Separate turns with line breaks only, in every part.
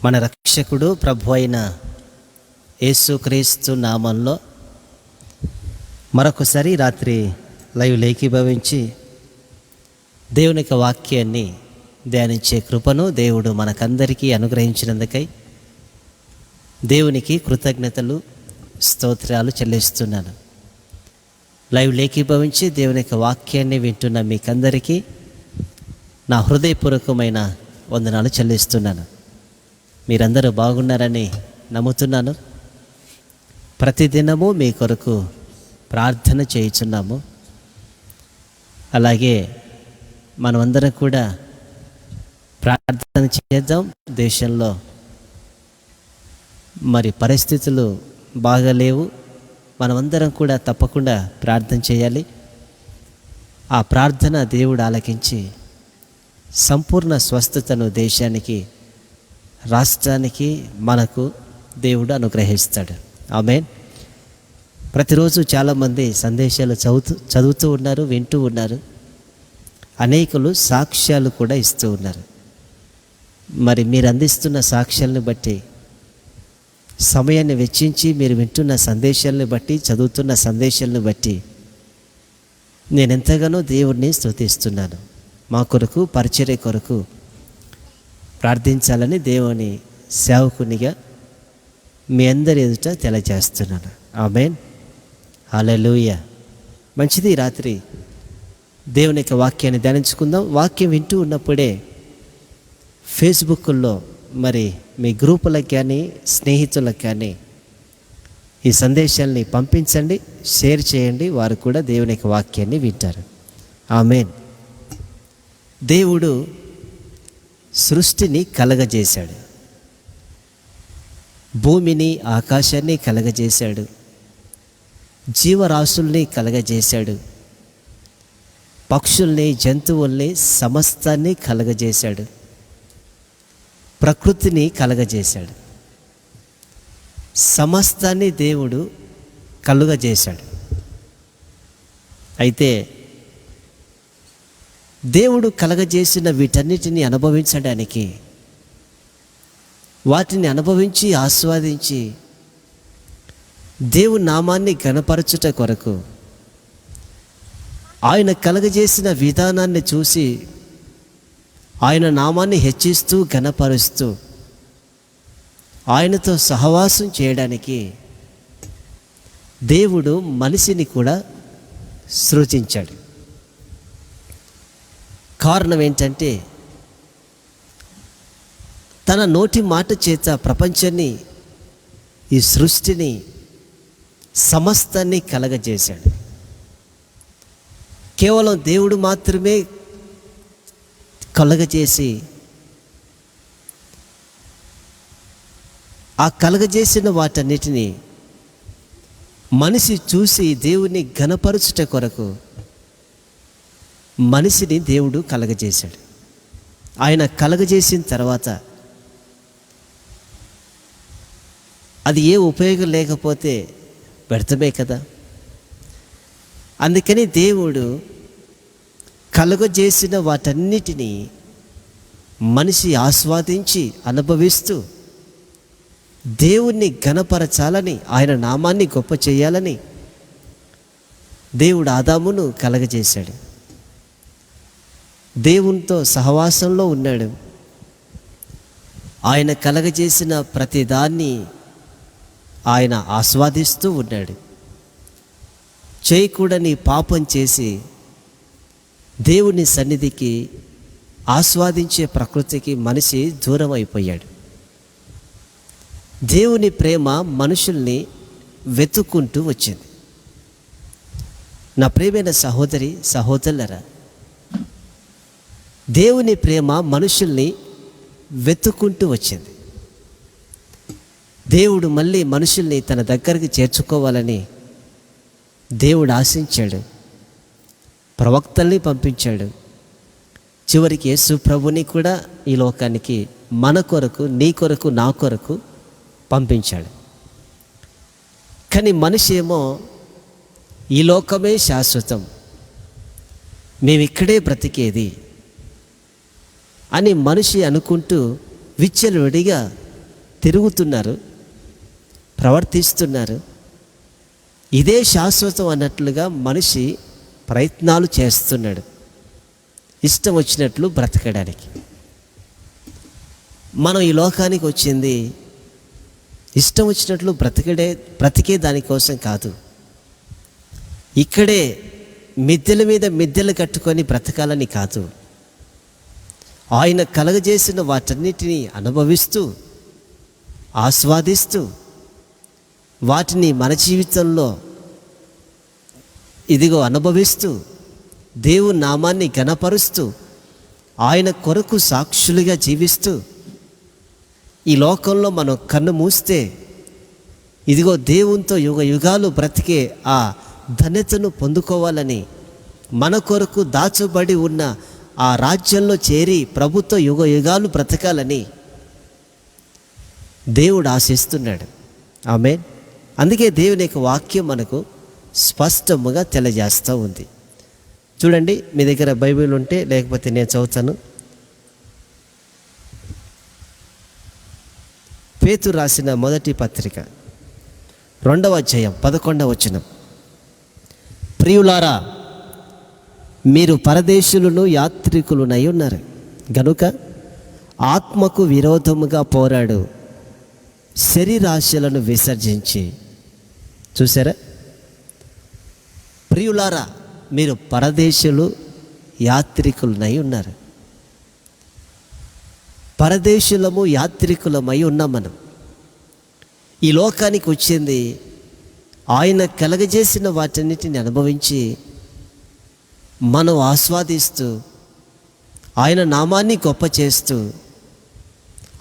మన రక్షకుడు ప్రభు అయిన యేసుక్రీస్తు నామంలో మరొకసారి రాత్రి లైవ్ ఏకీభవించి దేవుని యొక్క వాక్యాన్ని ధ్యానించే కృపను దేవుడు మనకందరికీ అనుగ్రహించినందుకై దేవునికి కృతజ్ఞతలు స్తోత్రాలు చెల్లిస్తున్నాను. లైవ్ ఏకీభవించి దేవుని యొక్క వాక్యాన్ని వింటున్న మీకందరికీ నా హృదయపూర్వకమైన వందనాలు చెల్లిస్తున్నాను. మీరందరూ బాగున్నారని నమ్ముతున్నాను. ప్రతిదినము మీ కొరకు ప్రార్థన చేయుచున్నాము. అలాగే మనమందరం కూడా ప్రార్థన చేద్దాం. దేశంలో మరి పరిస్థితులు బాగాలేవు. మనమందరం కూడా తప్పకుండా ప్రార్థన చేయాలి. ఆ ప్రార్థన దేవుడు ఆలకించి సంపూర్ణ స్వస్థతను దేశానికి, రాష్ట్రానికి, మనకు దేవుడు అనుగ్రహిస్తాడు. ఆమేన్. ప్రతిరోజు చాలామంది సందేశాలు చదువుతూ ఉన్నారు, వింటూ ఉన్నారు. అనేకులు సాక్ష్యాలు కూడా ఇస్తూ ఉన్నారు. మరి మీరు అందిస్తున్న సాక్ష్యాలను బట్టి, సమయాన్ని వెచ్చించి మీరు వింటున్న సందేశాలను బట్టి, చదువుతున్న సందేశాలను బట్టి నేను ఎంతగానో దేవుడిని స్తుతిస్తున్నాను. మా కొరకు, పరిచర్య కొరకు ప్రార్థించాలని దేవుని సేవకునిగా మీ అందరి ఎదుట తెలియజేస్తున్నాను. ఆమేన్. హల్లెలూయా. మంచిది. రాత్రి దేవుని యొక్క వాక్యాన్ని ధ్యానించుకుందాం. వాక్యం వింటూ ఉన్నప్పుడే ఫేస్బుక్లో మరి మీ గ్రూపులకు కానీ, స్నేహితులకు కానీ ఈ సందేశాల్ని పంపించండి, షేర్ చేయండి. వారు కూడా దేవుని యొక్క వాక్యాన్ని వింటారు. ఆమేన్. దేవుడు సృష్టిని కలగజేశాడు. భూమిని, ఆకాశాన్ని కలగజేశాడు. జీవరాశుల్ని కలగజేశాడు. పక్షుల్ని, జంతువుల్ని, సమస్తాన్ని కలగజేశాడు. ప్రకృతిని కలగజేశాడు. సమస్తాన్ని దేవుడు కలుగజేశాడు. అయితే దేవుడు కలగజేసిన వీటన్నిటిని అనుభవించడానికి, వాటిని అనుభవించి ఆస్వాదించి దేవుని నామాన్ని ఘనపరచుట కొరకు, ఆయన కలగజేసిన విధానాన్ని చూసి ఆయన నామాన్ని హెచ్చిస్తూ ఘనపరుస్తూ ఆయనతో సహవాసం చేయడానికి దేవుడు మనిషిని కూడా సృజించాడు. కారణం ఏంటంటే, తన నోటి మాట చేత ప్రపంచాన్ని, ఈ సృష్టిని, సమస్తాన్ని కలగజేశాడు. కేవలం దేవుడు మాత్రమే కలగజేసి ఆ కలగజేసిన వాటన్నిటినీ మనిషి చూసి దేవుని ఘనపరచుట కొరకు మనిషిని దేవుడు కలగజేశాడు. ఆయన కలగజేసిన తర్వాత అది ఏ ఉపయోగం లేకపోతే వ్యర్థమే కదా. అందుకని దేవుడు కలుగజేసిన వాటన్నిటినీ మనిషి ఆస్వాదించి అనుభవిస్తూ దేవుణ్ణి ఘనపరచాలని, ఆయన నామాన్ని గొప్ప చేయాలని దేవుడు ఆదామును కలగజేశాడు. దేవునితో సహవాసంలో ఉన్నాడు. ఆయన కలగజేసిన ప్రతిదాన్ని ఆయన ఆస్వాదిస్తూ ఉన్నాడు. చేయకూడని పాపం చేసి దేవుని సన్నిధికి, ఆస్వాదించే ప్రకృతికి మనిషి దూరం అయిపోయాడు. దేవుని ప్రేమ మనుషుల్ని వెతుక్కుంటూ వచ్చింది. నా ప్రియమైన సహోదరి, సహోదరులారా, దేవుని ప్రేమ మనుషుల్ని వెతుక్కుంటూ వచ్చింది. దేవుడు మళ్ళీ మనుషుల్ని తన దగ్గరికి చేర్చుకోవాలని దేవుడు ఆశించాడు. ప్రవక్తల్ని పంపించాడు. చివరికి యేసు ప్రభుని కూడా ఈ లోకానికి మన కొరకు, నీ కొరకు, నా కొరకు పంపించాడు. కానీ మనిషి ఏమో ఈ లోకమే శాశ్వతం, మేమిక్కడే బ్రతికేది అని మనిషి అనుకుంటూ విచ్చలవిడిగా తిరుగుతున్నారు, ప్రవర్తిస్తున్నారు. ఇదే శాశ్వతం అన్నట్లుగా మనిషి ప్రయత్నాలు చేస్తున్నాడు ఇష్టం వచ్చినట్లు బ్రతకడానికి. మనం ఈ లోకానికి వచ్చింది ఇష్టం వచ్చినట్లు బ్రతికే దానికోసం కాదు. ఇక్కడే మిద్దెల మీద మిద్దెలు కట్టుకొని బ్రతకాలని కాదు. ఆయన కలగజేసిన వాటన్నిటినీ అనుభవిస్తూ, ఆస్వాదిస్తూ, వాటిని మన జీవితంలో ఇదిగో అనుభవిస్తూ, దేవుని నామాన్ని ఘనపరుస్తూ, ఆయన కొరకు సాక్షులుగా జీవిస్తూ, ఈ లోకంలో మనం కన్ను మూస్తే ఇదిగో దేవునితో యుగ యుగాలు బ్రతికే ఆ ధన్యతను పొందుకోవాలని, మన కొరకు దాచబడి ఉన్న ఆ రాజ్యంలో చేరి ప్రభుతో యుగ యుగాలు బ్రతకాలని దేవుడు ఆశిస్తున్నాడు. ఆమేన్. అందుకే దేవుని యొక్క వాక్యం మనకు స్పష్టముగా తెలియజేస్తూ ఉంది. చూడండి, మీ దగ్గర బైబిల్ ఉంటే, లేకపోతే నేను చదువుతాను. పేతురు రాసిన మొదటి పత్రిక 2వ అధ్యాయం 11వ వచనం. ప్రియులారా, మీరు పరదేశులను యాత్రికులునై ఉన్నారు గనుక ఆత్మకు విరోధముగా పోరాడు శరీరాశలను విసర్జించి. చూసారా? ప్రియులారా, మీరు పరదేశులు యాత్రికులనై ఉన్నారు. పరదేశులము యాత్రికులమై ఉన్నాం మనం. ఈ లోకానికి వచ్చింది ఆయన కలగజేసిన వాటన్నిటిని అనుభవించి, మనం ఆస్వాదిస్తూ, ఆయన నామాన్ని గొప్ప చేస్తూ,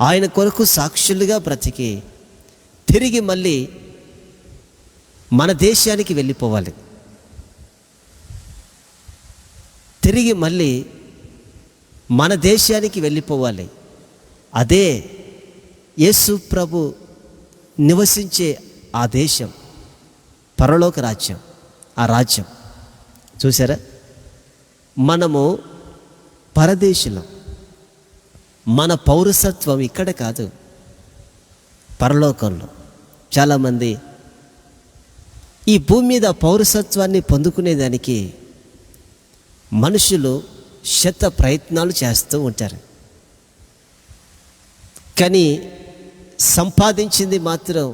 ఆయన కొరకు సాక్షులుగా బ్రతికి తిరిగి మళ్ళీ మన దేశానికి వెళ్ళిపోవాలి. తిరిగి మళ్ళీ మన దేశానికి వెళ్ళిపోవాలి. అదే యేసు ప్రభు నివసించే ఆ దేశం, పరలోక రాజ్యం. ఆ రాజ్యం చూసారా? మనము పరదేశులం. మన పౌరసత్వం ఇక్కడ కాదు, పరలోకంలో. చాలామంది ఈ భూమి మీద పౌరసత్వాన్ని పొందుకునేదానికి మనుషులు శత ప్రయత్నాలు చేస్తూ ఉంటారు. కానీ సంపాదించింది మాత్రం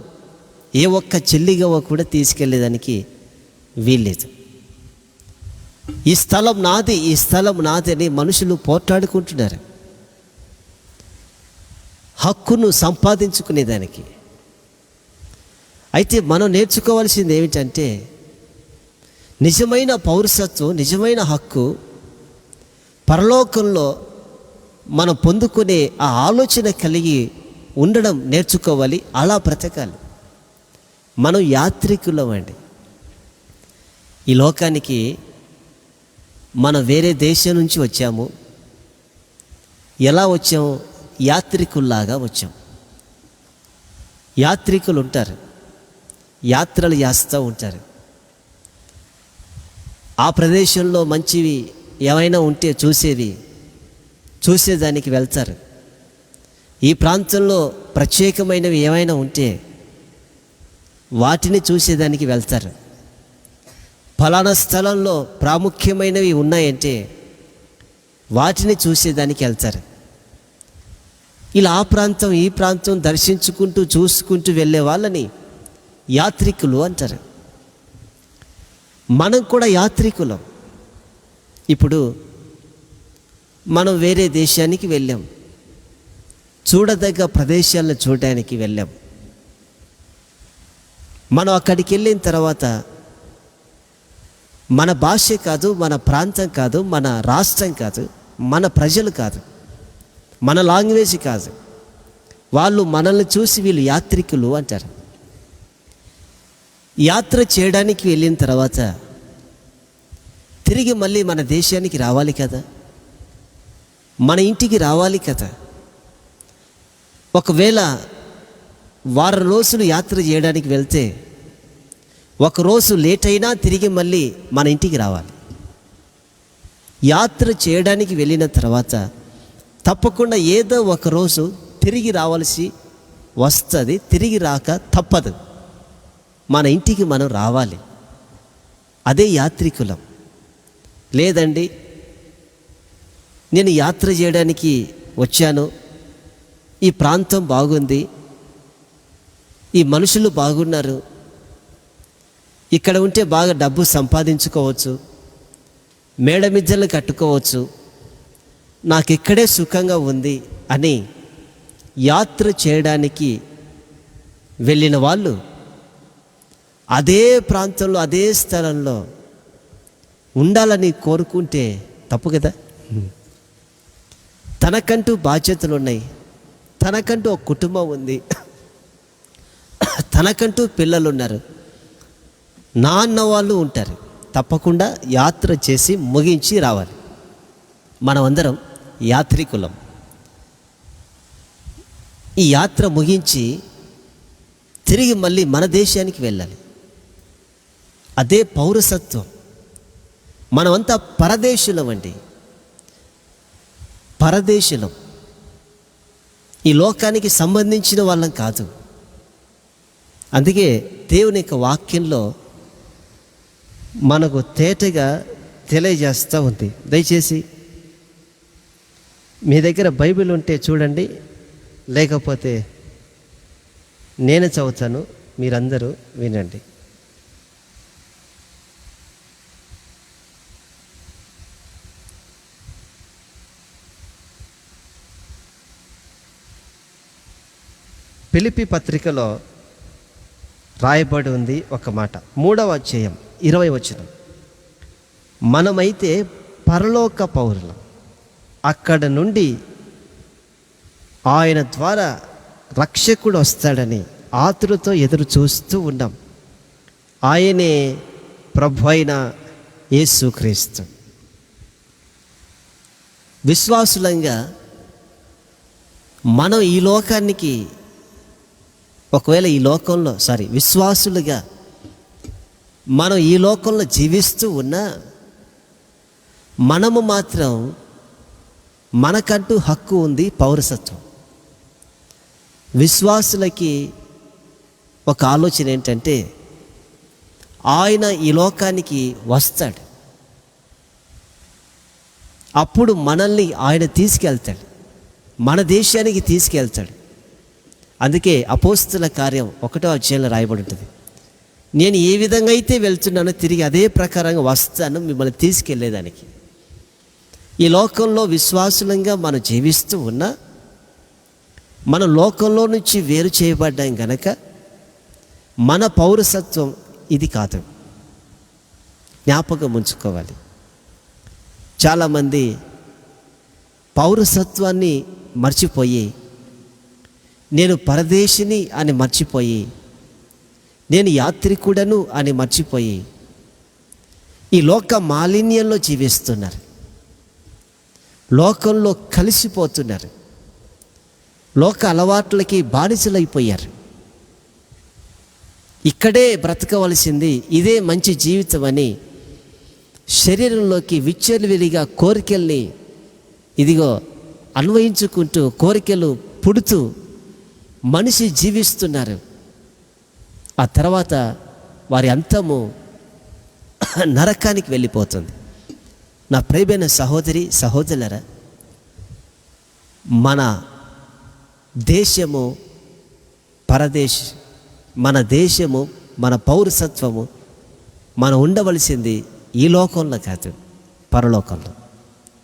ఏ ఒక్క చెల్లిగవ్వ కూడా తీసుకెళ్ళేదానికి వీల్లేదు. ఈ స్థలం నాది, ఈ స్థలం నాది అని మనుషులు పోట్లాడుకుంటున్నారు, హక్కును సంపాదించుకునేదానికి. అయితే మనం నేర్చుకోవాల్సింది ఏమిటంటే, నిజమైన పౌరసత్వం, నిజమైన హక్కు పరలోకంలో మనం పొందుకునే ఆ ఆలోచన కలిగి ఉండడం నేర్చుకోవాలి. అలా బ్రతకాలి. మనం యాత్రికులం అండి. ఈ లోకానికి మనం వేరే దేశం నుంచి వచ్చాము. ఎలా వచ్చాము? యాత్రికుల్లాగా వచ్చాం. యాత్రికులు ఉంటారు, యాత్రలు చేస్తూ ఉంటారు. ఆ ప్రదేశంలో మంచివి ఏమైనా ఉంటే చూసేదానికి వెళ్తారు. ఈ ప్రాంతంలో ప్రత్యేకమైనవి ఏమైనా ఉంటే వాటిని చూసేదానికి వెళ్తారు. ఫలానా స్థలంలో ప్రాముఖ్యమైనవి ఉన్నాయంటే వాటిని చూసేదానికి వెళ్తారు. ఇలా ఆ ప్రాంతం ఈ ప్రాంతం దర్శించుకుంటూ చూసుకుంటూ వెళ్ళే వాళ్ళని యాత్రికులు అంటారు. మనం కూడా యాత్రికులం. ఇప్పుడు మనం వేరే దేశానికి వెళ్ళాం, చూడదగ్గ ప్రదేశాలను చూడడానికి వెళ్ళాం. మనం అక్కడికి వెళ్ళిన తర్వాత మన భాష కాదు, మన ప్రాంతం కాదు, మన రాష్ట్రం కాదు, మన ప్రజలు కాదు, మన లాంగ్వేజ్ కాదు, వాళ్ళు మనల్ని చూసి వీళ్ళు యాత్రికులు అంటారు. యాత్ర చేయడానికి వెళ్ళిన తర్వాత తిరిగి మళ్ళీ మన దేశానికి రావాలి కదా, మన ఇంటికి రావాలి కదా. ఒకవేళ వారం రోజులు యాత్ర చేయడానికి వెళ్తే ఒకరోజు లేట్ అయినా తిరిగి మళ్ళీ మన ఇంటికి రావాలి. యాత్ర చేయడానికి వెళ్ళిన తర్వాత తప్పకుండా ఏదో ఒకరోజు తిరిగి రావాల్సి వస్తుంది, తిరిగి రాక తప్పదు. మన ఇంటికి మనం రావాలి. అదే యాత్రికులం. లేదండి, నేను యాత్ర చేయడానికి వచ్చాను, ఈ ప్రాంతం బాగుంది, ఈ మనుషులు బాగున్నారు, ఇక్కడ ఉంటే బాగా డబ్బు సంపాదించుకోవచ్చు, మేడమిద్దెలు కట్టుకోవచ్చు, నాకు ఇక్కడే సుఖంగా ఉంది అని యాత్ర చేయడానికి వెళ్ళిన వాళ్ళు అదే ప్రాంతంలో అదే స్థలంలో ఉండాలని కోరుకుంటే తప్పు కదా. తనకంటూ బాధ్యతలు ఉన్నాయి, తనకంటూ ఒక కుటుంబం ఉంది, తనకంటూ పిల్లలు ఉన్నారు, నాన్న వాళ్ళు ఉంటారు. తప్పకుండా యాత్ర చేసి ముగించి రావాలి. మనమందరం యాత్రికులం. ఈ యాత్ర ముగించి తిరిగి మళ్ళీ మన దేశానికి వెళ్ళాలి. అదే పౌరసత్వం. మనమంతా పరదేశులం అండి, పరదేశులం. ఈ లోకానికి సంబంధించిన వాళ్ళం కాదు. అందుకే దేవుని యొక్క వాక్యంలో మనకు తేటగా తెలియజేస్తూ ఉంది. దయచేసి మీ దగ్గర బైబిల్ ఉంటే చూడండి, లేకపోతే నేను చదువుతాను, మీరందరూ వినండి. ఫిలిప్పీ పత్రికలో రాయబడి ఉంది ఒక మాట, 3వ అధ్యాయం 20వ వచనం. మనమైతే పరలోక పౌరులం, అక్కడ నుండి ఆయన ద్వారా రక్షకుడు వస్తాడని ఆతురతో ఎదురు చూస్తూ ఉన్నాం. ఆయనే ప్రభు అయిన యేసుక్రీస్తు. విశ్వాసులంగా మనం ఈ లోకానికి, ఒకవేళ ఈ లోకంలో విశ్వాసులుగా మనం ఈ లోకంలో జీవిస్తూ ఉన్నా మనము మాత్రం మనకంటూ హక్కు ఉంది, పౌరసత్వం. విశ్వాసులకి ఒక ఆలోచన ఏంటంటే ఆయన ఈ లోకానికి వస్తాడు, అప్పుడు మనల్ని ఆయన తీసుకెళ్తాడు, మన దేశానికి తీసుకెళ్తాడు. అందుకే అపోస్తుల కార్యం 1వ అధ్యాయంలో రాయబడి ఉంటుంది, నేను ఏ విధంగా అయితే వెళ్తున్నానో తిరిగి అదే ప్రకారంగా వస్తాను మిమ్మల్ని తీసుకెళ్ళేదానికి. ఈ లోకంలో విశ్వాసులంగా మనం జీవిస్తూ ఉన్నా మన లోకంలో నుంచి వేరు చేయబడ్డాం గనక మన పౌరసత్వం ఇది కాదు. జ్ఞాపకం ఉంచుకోవాలి. చాలామంది పౌరసత్వాన్ని మర్చిపోయి, నేను పరదేశిని అని మర్చిపోయి, నేను యాత్రికుడను అని మర్చిపోయి ఈ లోక మాలిన్యంలో జీవిస్తున్నారు, లోకంలో కలిసిపోతున్నారు, లోక అలవాట్లకి బానిసలైపోయారు. ఇక్కడే బ్రతకవలసింది, ఇదే మంచి జీవితం అని శరీరంలోకి విచ్చలవిడిగా కోరికల్ని ఇదిగో అన్వయించుకుంటూ కోరికలు పుడుతూ మనిషి జీవిస్తున్నారు. ఆ తర్వాత వారి అంతము నరకానికి వెళ్ళిపోతుంది. నా ప్రియమైన సహోదరి సహోదరులారా, మన దేశము మన దేశము, మన పౌరసత్వము మనం ఉండవలసింది ఈ లోకంలో కాదు, పరలోకంలో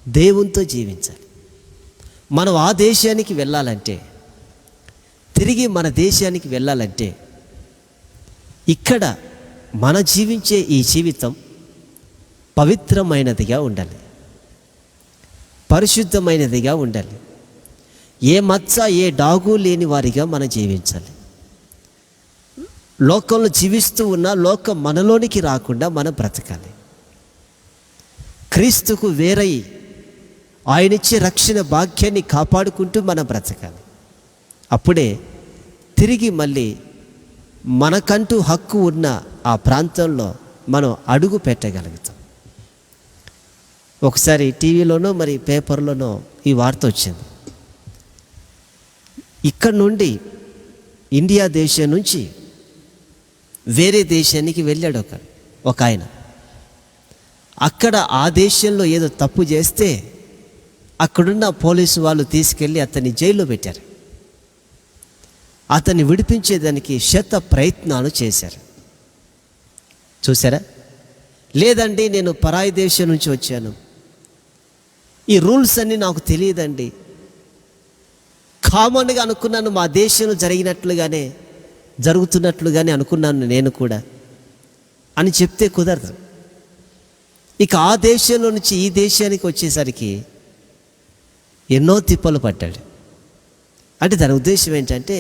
దేవునితో జీవించాలి. మనం ఆ దేశానికి వెళ్ళాలంటే, తిరిగి మన దేశానికి వెళ్ళాలంటే ఇక్కడ మన జీవించే ఈ జీవితం పవిత్రమైనదిగా ఉండాలి, పరిశుద్ధమైనదిగా ఉండాలి. ఏ మచ్చ ఏ డాగు లేని వారిగా మనం జీవించాలి. లోకంలో జీవిస్తూ ఉన్న లోకం మనలోనికి రాకుండా మనం బ్రతకాలి. క్రీస్తుకు వేరై ఆయనిచ్చే రక్షణ భాగ్యాన్ని కాపాడుకుంటూ మనం బ్రతకాలి. అప్పుడే తిరిగి మళ్ళీ మనకంటూ హక్కు ఉన్న ఆ ప్రాంతంలో మనం అడుగు పెట్టగలుగుతాం. ఒకసారి టీవీలోనో మరి పేపర్లోనో ఈ వార్త వచ్చింది. ఇక్కడ నుండి ఇండియా దేశం నుంచి వేరే దేశానికి వెళ్ళాడు ఒక ఆయన. అక్కడ ఆ దేశంలో ఏదో తప్పు చేస్తే అక్కడున్న పోలీసు వాళ్ళు తీసుకెళ్ళి అతన్ని జైల్లో పెట్టారు. అతన్ని విడిపించేదానికి శత ప్రయత్నాలు చేశారు. చూసారా? లేదండి, నేను పరాయి దేశం నుంచి వచ్చాను, ఈ రూల్స్ అన్నీ నాకు తెలియదండి, కామన్గా అనుకున్నాను, మా దేశంలో జరుగుతున్నట్లుగానే అనుకున్నాను నేను కూడా అని చెప్తే కుదరదు. ఇక ఆ దేశంలో నుంచి ఈ దేశానికి వచ్చేసరికి ఎన్నో తిప్పలు పడ్డాడు. అంటే దాని ఉద్దేశం ఏంటంటే,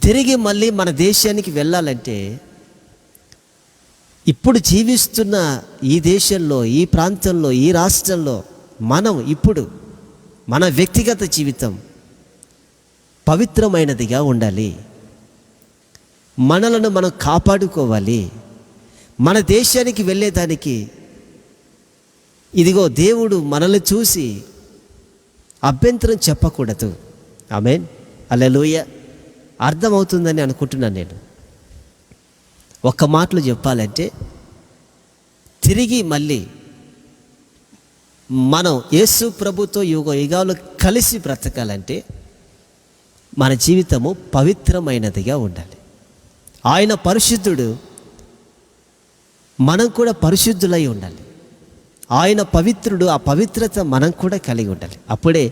తిరిగి మళ్ళీ మన దేశానికి వెళ్ళాలంటే ఇప్పుడు జీవిస్తున్న ఈ దేశంలో, ఈ ప్రాంతంలో, ఈ రాష్ట్రంలో మనం ఇప్పుడు మన వ్యక్తిగత జీవితం పవిత్రమైనదిగా ఉండాలి. మనలను మనం కాపాడుకోవాలి. మన దేశానికి వెళ్ళేదానికి ఇదిగో దేవుడు మనల్ని చూసి అభ్యంతరం చెప్పకూడదు. ఆమేన్, హల్లెలూయా. అర్థమవుతుందని అనుకుంటున్నాను నేను. ఒక్క మాటలో చెప్పాలంటే, తిరిగి మళ్ళీ మనం యేసు ప్రభుతో యుగాలు కలిసి బ్రతకాలంటే మన జీవితము పవిత్రమైనదిగా ఉండాలి. ఆయన పరిశుద్ధుడు, మనం కూడా పరిశుద్ధులై ఉండాలి. ఆయన పవిత్రుడు, ఆ పవిత్రత మనం కూడా కలిగి ఉండాలి. అప్పుడే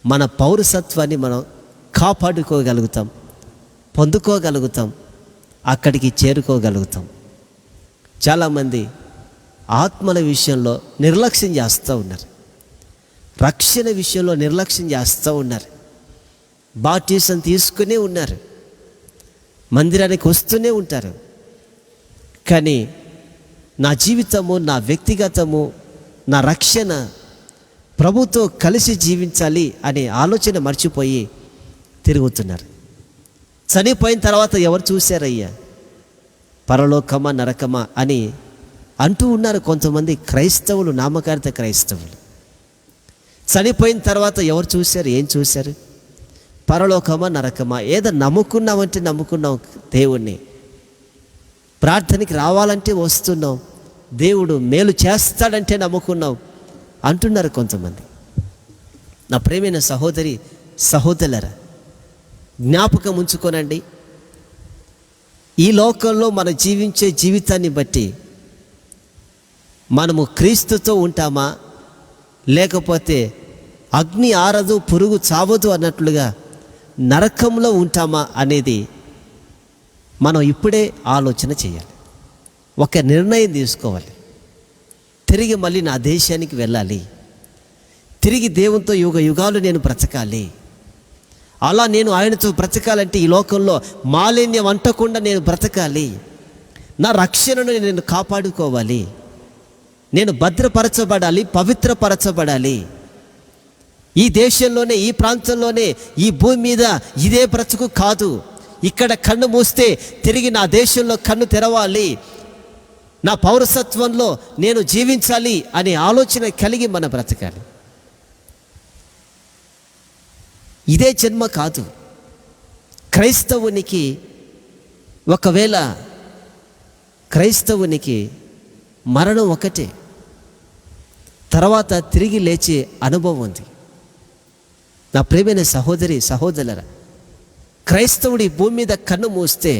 మన పౌరసత్వాన్ని మనం కాపాడుకోగలుగుతాం, పొందుకోగలుగుతాం, అక్కడికి చేరుకోగలుగుతాం. చాలామంది ఆత్మల విషయంలో నిర్లక్ష్యం చేస్తూ ఉన్నారు, రక్షణ విషయంలో నిర్లక్ష్యం చేస్తూ ఉన్నారు. బాప్టిజం తీసుకునే ఉన్నారు, మందిరానికి వస్తూనే ఉంటారు. కానీ నా జీవితము, నా వ్యక్తిగతము, నా రక్షణ ప్రభుతో కలిసి జీవించాలి అనే ఆలోచన మర్చిపోయి తిరుగుతున్నారు. చనిపోయిన తర్వాత ఎవరు చూశారయ్యా, పరలోకమా నరకమా అని అంటూ ఉన్నారు కొంతమంది క్రైస్తవులు, నామకార్థ క్రైస్తవులు. చనిపోయిన తర్వాత ఎవరు చూశారు, ఏం చూశారు? పరలోకమా నరకమా? ఏదో నమ్ముకున్నామంటే నమ్ముకున్నాం దేవుణ్ణి, ప్రార్థనకి రావాలంటే వస్తున్నాం, దేవుడు మేలు చేస్తాడంటే నమ్ముకున్నాం అంటున్నారు కొంతమంది. నా ప్రేమైన సహోదరి సహోదరులారా, జ్ఞాపకం ఉంచుకోనండి, ఈ లోకంలో మనం జీవించే జీవితాన్ని బట్టి మనము క్రీస్తుతో ఉంటామా, లేకపోతే అగ్ని ఆరదు పురుగు చావదు అన్నట్లుగా నరకంలో ఉంటామా అనేది మనం ఇప్పుడే ఆలోచన చేయాలి. ఒక నిర్ణయం తీసుకోవాలి. తిరిగి మళ్ళీ నా దేశానికి వెళ్ళాలి, తిరిగి దేవునితో యుగాలు నేను బ్రతకాలి. అలా నేను ఆయనతో బ్రతకాలంటే ఈ లోకంలో మాలిన్యం అంటకుండా నేను బ్రతకాలి. నా రక్షణను నేను కాపాడుకోవాలి, నేను భద్రపరచబడాలి, పవిత్రపరచబడాలి. ఈ దేశంలోనే, ఈ ప్రాంతంలోనే, ఈ భూమి మీద ఇదే బ్రతుకు కాదు. ఇక్కడ కన్ను మూస్తే తిరిగి నా దేశంలో కన్ను తెరవాలి, నా పౌరసత్వంలో నేను జీవించాలి అనే ఆలోచన కలిగి మన బ్రతకాలి. ఇదే జన్మ కాదు. క్రైస్తవునికి ఒకవేళ మరణం ఒకటే, తర్వాత తిరిగి లేచే అనుభవం ఉంది. నా ప్రియమైన సహోదరి సహోదరులారా, క్రైస్తవుడి భూమి మీద కన్ను మూస్తే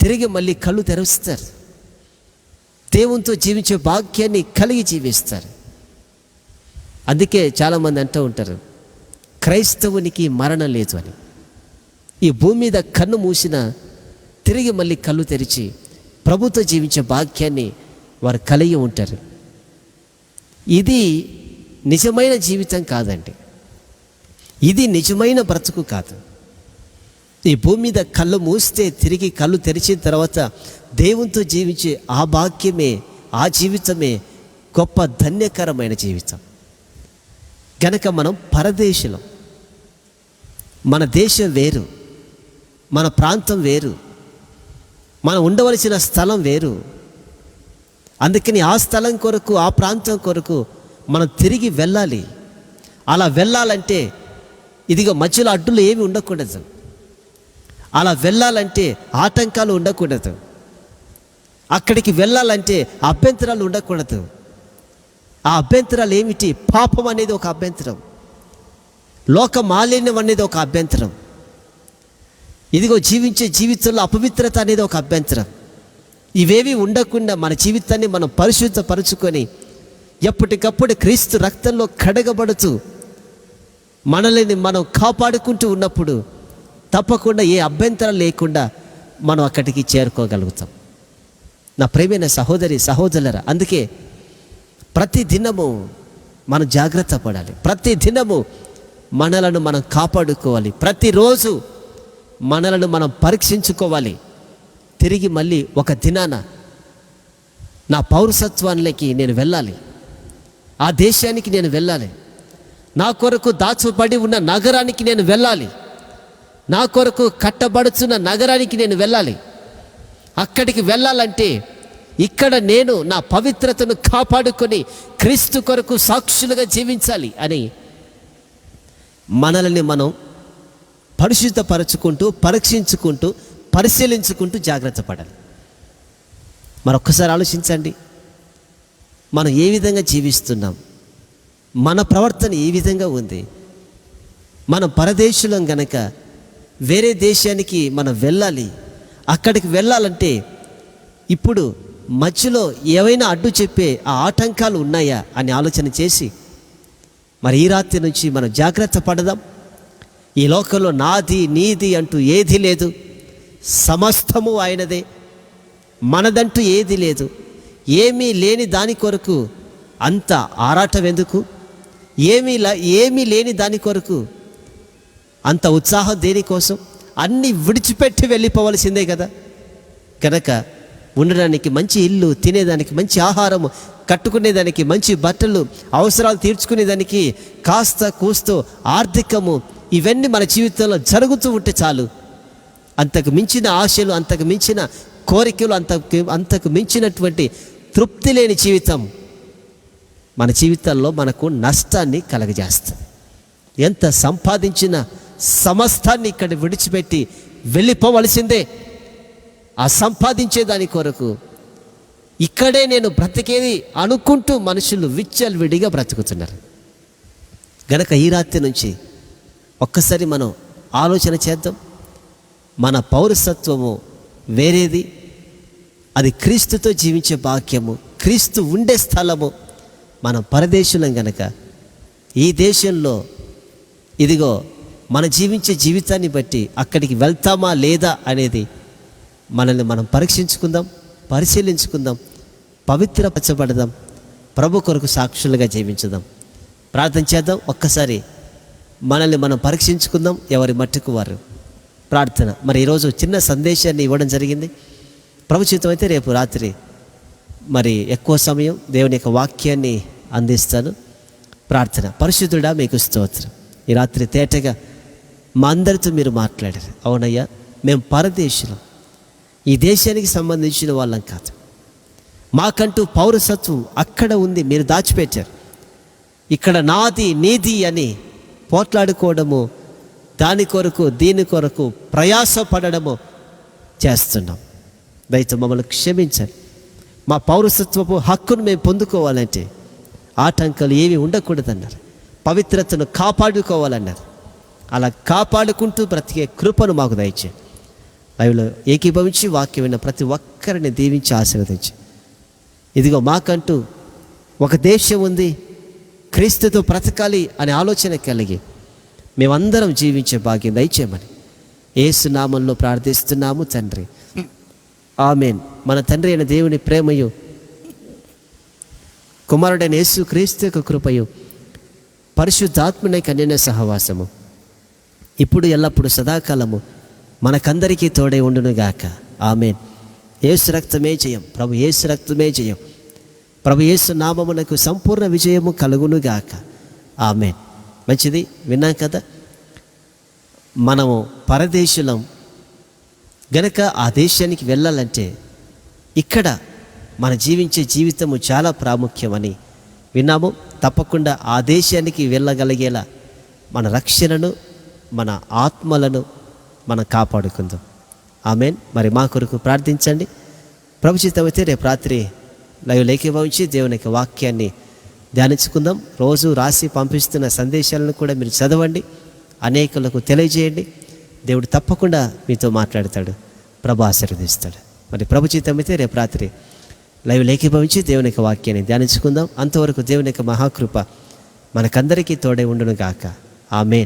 తిరిగి మళ్ళీ కళ్ళు తెరుస్తారు, దేవునితో జీవించే భాగ్యాన్ని కలిగి జీవిస్తారు. అందుకే చాలామంది అంటూ ఉంటారు, క్రైస్తవునికి మరణం లేదు అని. ఈ భూమి మీద కన్ను మూసిన తిరిగి మళ్ళీ కళ్ళు తెరిచి ప్రభుతో జీవించే భాగ్యాన్ని వారు కలిగి ఉంటారు. ఇది నిజమైన జీవితం కాదండి, ఇది నిజమైన బ్రతుకు కాదు. ఈ భూమి మీద కళ్ళు మూస్తే తిరిగి కళ్ళు తెరిచిన తర్వాత దేవునితో జీవించే ఆ భాగ్యమే, ఆ జీవితమే గొప్ప ధన్యకరమైన జీవితం. గనక మనం పరదేశులం, మన దేశం వేరు, మన ప్రాంతం వేరు, మనం ఉండవలసిన స్థలం వేరు. అందుకని ఆ స్థలం కొరకు, ఆ ప్రాంతం కొరకు మనం తిరిగి వెళ్ళాలి. అలా వెళ్ళాలంటే ఇదిగో మధ్యలో అడ్డులు ఏమి ఉండకూడదు. అలా వెళ్ళాలంటే ఆటంకాలు ఉండకూడదు. అక్కడికి వెళ్ళాలంటే అభ్యంతరాలు ఉండకూడదు. ఆ అభ్యంతరాలు ఏమిటి? పాపం అనేది ఒక అభ్యంతరం, లోక మాలిన్యం అనేది ఒక అభ్యంతరం, ఇదిగో జీవించే జీవితంలో అపవిత్రత అనేది ఒక అభ్యంతరం. ఇవేవి ఉండకుండా మన జీవితాన్ని మనం పరిశుద్ధపరుచుకొని ఎప్పటికప్పుడు క్రీస్తు రక్తంలో కడగబడుతూ మనల్ని మనం కాపాడుకుంటూ ఉన్నప్పుడు తప్పకుండా ఏ అభ్యంతరం లేకుండా మనం అక్కడికి చేరుకోగలుగుతాం. నా ప్రియమైన సహోదరి సహోదరులారా, అందుకే ప్రతి దినము మనం జాగ్రత్త పడాలి. ప్రతి దినము మనలను మనం కాపాడుకోవాలి. ప్రతిరోజు మనలను మనం పరీక్షించుకోవాలి. తిరిగి మళ్ళీ ఒక దినాన నా పౌరసత్వానికి నేను వెళ్ళాలి, ఆ దేశానికి నేను వెళ్ళాలి, నా కొరకు దాచబడి ఉన్న నగరానికి నేను వెళ్ళాలి, నా కొరకు కట్టబడుతున్న నగరానికి నేను వెళ్ళాలి. అక్కడికి వెళ్ళాలంటే ఇక్కడ నేను నా పవిత్రతను కాపాడుకొని క్రీస్తు కొరకు సాక్షులుగా జీవించాలి అని మనల్ని మనం పరిశుద్ధపరచుకుంటూ పరీక్షించుకుంటూ పరిశీలించుకుంటూ జాగ్రత్త పడాలి. మరొక్కసారి ఆలోచించండి, మనం ఏ విధంగా జీవిస్తున్నాం, మన ప్రవర్తన ఏ విధంగా ఉంది. మనం పరదేశులం గనక వేరే దేశానికి మనం వెళ్ళాలి. అక్కడికి వెళ్ళాలంటే ఇప్పుడు మధ్యలో ఏవైనా అడ్డు చెప్పే ఆ ఆటంకాలు ఉన్నాయా అని ఆలోచన చేసి మరి ఈ రాత్రి నుంచి మనం జాగ్రత్త పడదాం. ఈ లోకంలో నాది నీది అంటూ ఏది లేదు, సమస్తము ఆయనదే, మనదంటూ ఏది లేదు. ఏమీ లేని దాని కొరకు అంత ఆరాటం ఎందుకు? ఏమీ లేని దాని కొరకు అంత ఉత్సాహం దేనికోసం? అన్నీ విడిచిపెట్టి వెళ్ళిపోవలసిందే కదా. కనుక ఉండడానికి మంచి ఇల్లు, తినేదానికి మంచి ఆహారము, కట్టుకునేదానికి మంచి బట్టలు, అవసరాలు తీర్చుకునేదానికి కాస్త కూస్తో ఆర్థికము, ఇవన్నీ మన జీవితంలో జరుగుతూ ఉంటే చాలు. అంతకు మించిన ఆశలు, అంతకు మించిన కోరికలు, అంతకు మించినటువంటి తృప్తి లేని జీవితం మన జీవితాల్లో మనకు నష్టాన్ని కలగజేస్తుంది. ఎంత సంపాదించిన సమస్తాన్ని ఇక్కడ విడిచిపెట్టి వెళ్ళిపోవలసిందే. ఆ సంపాదించే దాని కొరకు ఇక్కడే నేను బ్రతికేది అనుకుంటూ మనుషులు విచ్చలవిడిగా బ్రతుకుతున్నారు. గనక ఈ రాత్రి నుంచి ఒక్కసారి మనం ఆలోచన చేద్దాం. మన పౌరసత్వము వేరేది, అది క్రీస్తుతో జీవించే భాగ్యము, క్రీస్తు ఉండే స్థలము. మనం పరదేశులం గనక ఈ దేశంలో ఇదిగో మన జీవించే జీవితాన్ని బట్టి అక్కడికి వెళ్తామా లేదా అనేది మనల్ని మనం పరీక్షించుకుందాం, పరిశీలించుకుందాం, పవిత్రపరచబడదాం, ప్రభు కొరకు సాక్షులుగా జీవించుదాం. ప్రార్థన చేద్దాం. ఒక్కసారి మనల్ని మనం పరీక్షించుకుందాం, ఎవరి మట్టుకు వారు. ప్రార్థన. మరి ఈరోజు చిన్న సందేశాన్ని ఇవ్వడం జరిగింది. ప్రభు చిత్తం అయితే రేపు రాత్రి మరి ఎక్కువ సమయం దేవుని యొక్క వాక్యాన్ని అందిస్తాను. ప్రార్థన. పరిశుద్ధుడా, మీకు స్తోత్రం. ఈ రాత్రి తేటగా మా అందరితో మీరు మాట్లాడారు. అవునయ్యా, మేము పరదేశులం, ఈ దేశానికి సంబంధించిన వాళ్ళం కాదు. మాకంటూ పౌరసత్వం అక్కడ ఉంది, మీరు దాచిపెట్టారు. ఇక్కడ నాది నీది అని పోట్లాడుకోవడము, దాని కొరకు దీని కొరకు ప్రయాసపడము చేస్తున్నాం. దయతో మమ్మల్ని క్షమించండి. మా పౌరసత్వపు హక్కును మేము పొందుకోవాలంటే ఆటంకాలు ఏవి ఉండకూడదన్నారు. పవిత్రతను కాపాడుకోవాలన్నారు. అలా కాపాడుకుంటూ బ్రతికే కృపను మాకు దయచేయండి. బైబిల్లో ఏకీభవించి వాక్యం విన్న ప్రతి ఒక్కరిని దీవించి ఆశీర్వదించి, ఇదిగో మాకంటూ ఒక దేశం ఉంది, క్రీస్తుతో బ్రతకాలి అనే ఆలోచన కలిగి మేమందరం జీవించే భాగ్యం దయచేయమని యేసు నామంలో ప్రార్థిస్తున్నాము తండ్రి, ఆమేన్. మన తండ్రి అయిన దేవుని ప్రేమయు, కుమారుడైన యేసు క్రీస్తు యొక్క కృపయు, పరిశుద్ధాత్మని కన్యన సహవాసము ఇప్పుడు ఎల్లప్పుడు సదాకాలము మనకందరికీ తోడై ఉండునుగాక. ఆమేన్. యేసు రక్తమే జయం. ప్రభు యేసు రక్తమే జయం. ప్రభు యేసు నామమునకు సంపూర్ణ విజయము కలుగునుగాక. ఆమేన్. మంచిది, విన్నాం కదా. మనము పరదేశులం గనక ఆ దేశానికి వెళ్ళాలంటే ఇక్కడ మన జీవించే జీవితము చాలా ప్రాముఖ్యమని విన్నాము. తప్పకుండా ఆ దేశానికి వెళ్ళగలిగేలా మన రక్షణను మన ఆత్మలను మనం కాపాడుకుందాం. ఆమేన్. మరి మా కొరకు ప్రార్థించండి. ప్రభు చిత్తమైతే రేపు రాత్రి లైవ్ ఏకీభవించి దేవుని యొక్క వాక్యాన్ని ధ్యానించుకుందాం. రోజు రాసి పంపిస్తున్న సందేశాలను కూడా మీరు చదవండి, అనేకులకు తెలియజేయండి. దేవుడు తప్పకుండా మీతో మాట్లాడతాడు, ప్రభు ఆశీర్వదిస్తాడు. మరి ప్రభు చిత్తమైతే రేపు రాత్రి లైవ్ ఏకీభవించి దేవుని యొక్క వాక్యాన్ని ధ్యానించుకుందాం. అంతవరకు దేవుని యొక్క మహాకృప మనకందరికీ తోడే ఉండును గాక. ఆమేన్.